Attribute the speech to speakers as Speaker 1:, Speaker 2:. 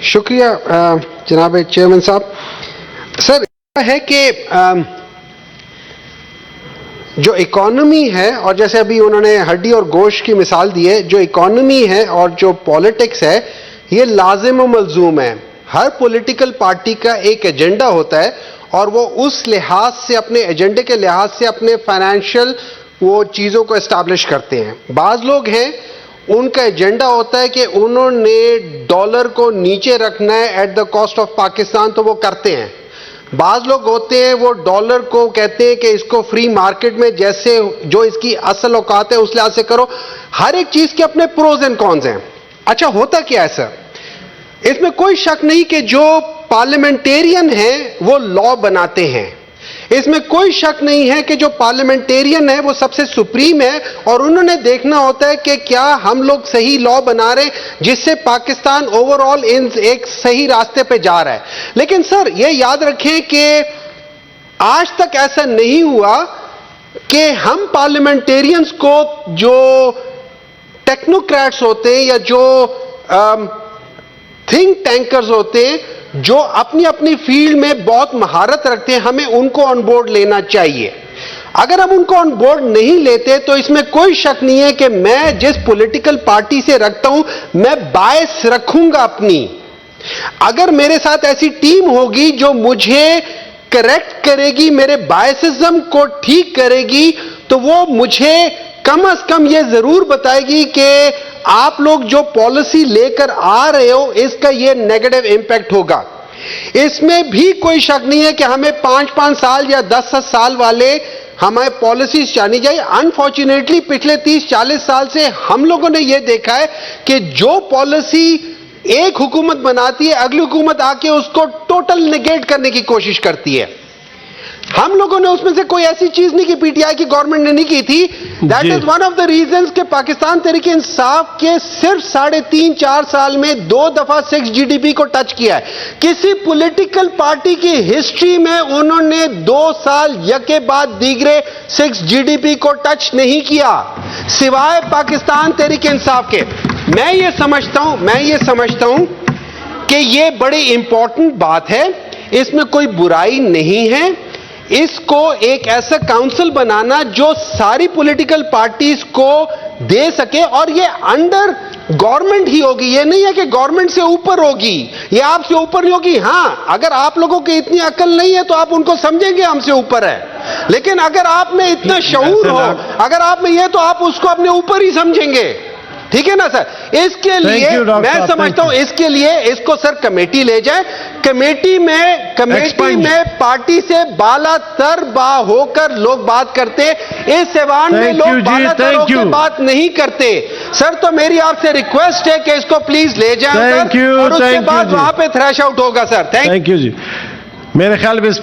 Speaker 1: شکریہ جناب چیئرمین صاحب. سر ہے کہ جو اکانومی ہے، اور جیسے ابھی انہوں نے ہڈی اور گوشت کی مثال دی ہے، جو اکانومی ہے اور جو پولیٹکس ہے یہ لازم و ملزوم ہے. ہر پولیٹیکل پارٹی کا ایک ایجنڈا ہوتا ہے اور وہ اس لحاظ سے اپنے ایجنڈے کے لحاظ سے اپنے فائنینشیل وہ چیزوں کو اسٹیبلش کرتے ہیں. بعض لوگ ہیں ان کا ایجنڈا ہوتا ہے کہ انہوں نے ڈالر کو نیچے رکھنا ہے at the cost of Pakistan, تو وہ کرتے ہیں. بعض لوگ ہوتے ہیں وہ ڈالر کو کہتے ہیں کہ اس کو فری مارکیٹ میں جیسے جو اس کی اصل اوقات ہے اس لحاظ سے کرو. ہر ایک چیز کے اپنے پروز اینڈ کونز ہیں. اچھا ہوتا کیا ہے سر، اس میں کوئی شک نہیں کہ جو پارلیمنٹیرین ہیں وہ لا بناتے ہیں. اس میں کوئی شک نہیں ہے کہ جو پارلیمنٹیرین ہے وہ سب سے سپریم ہے اور انہوں نے دیکھنا ہوتا ہے کہ کیا ہم لوگ صحیح لا بنا رہے ہیں جس سے پاکستان اوور آل ایک صحیح راستے پہ جا رہا ہے. لیکن سر یہ یاد رکھیں کہ آج تک ایسا نہیں ہوا کہ ہم پارلیمنٹیرینز کو جو ٹیکنوکریٹس ہوتے ہیں یا جو تھنک ٹینکرز ہوتے ہیں جو اپنی اپنی فیلڈ میں بہت مہارت رکھتے ہیں، ہمیں ان کو آن بورڈ لینا چاہیے. اگر ہم ان کو آن بورڈ نہیں لیتے تو اس میں کوئی شک نہیں ہے کہ میں جس پولیٹیکل پارٹی سے رکھتا ہوں میں باعث رکھوں گا اپنی. اگر میرے ساتھ ایسی ٹیم ہوگی جو مجھے کریکٹ کرے گی، میرے بائسزم کو ٹھیک کرے گی، تو وہ مجھے کم از کم یہ ضرور بتائے گی کہ آپ لوگ جو پالیسی لے کر آ رہے ہو اس کا یہ نیگیٹو امپیکٹ ہوگا. اس میں بھی کوئی شک نہیں ہے کہ ہمیں 5 سال یا 10 سال والے ہمیں پالیسیز جانی چاہیے. انفارچونیٹلی پچھلے 30-40 سال سے ہم لوگوں نے یہ دیکھا ہے کہ جو پالیسی ایک حکومت بناتی ہے اگلی حکومت آ کے اس کو ٹوٹل نیگیٹ کرنے کی کوشش کرتی ہے. ہم لوگوں نے اس میں سے کوئی ایسی چیز نہیں کی، پی ٹی آئی کی گورنمنٹ نے نہیں کی تھی. That is one of the reasons کہ پاکستان تحریک انصاف کے صرف 3.5-4 سال میں 2 دفعہ 6 جی ڈی پی کو ٹچ کیا ہے. کسی پولیٹیکل پارٹی کی ہسٹری میں انہوں نے 2 سال یکے بعد دیگرے 6 جی ڈی پی کو ٹچ نہیں کیا سوائے پاکستان تحریک انصاف کے. میں یہ سمجھتا ہوں کہ یہ بڑی امپورٹنٹ بات ہے، اس میں کوئی برائی نہیں ہے. اس کو ایک ایسا کاؤنسل بنانا جو ساری پولیٹیکل پارٹیز کو دے سکے، اور یہ انڈر گورنمنٹ ہی ہوگی. یہ نہیں ہے کہ گورنمنٹ سے اوپر ہوگی، یہ آپ سے اوپر نہیں ہوگی. ہاں اگر آپ لوگوں کی اتنی عقل نہیں ہے تو آپ ان کو سمجھیں گے ہم سے اوپر ہے، لیکن اگر آپ میں اتنا شعور ہو، اگر آپ میں یہ، تو آپ اس کو اپنے اوپر ہی سمجھیں گے. ٹھیک ہے نا سر؟ اس کے لیے میں سمجھتا ہوں اس کے لیے اس کو سر کمیٹی لے جائیں. کمیٹی میں پارٹی سے بالا تر ہو کر لوگ بات کرتے، اس ایوان میں لوگ بالا تر ہو کے بات نہیں کرتے. سر تو میری آپ سے ریکویسٹ ہے کہ اس کو پلیز لے جائیں اور اس کے بعد وہاں پہ تھریش آؤٹ ہوگا. سر تھینک یو جی.
Speaker 2: میرے خیال میں اس پہ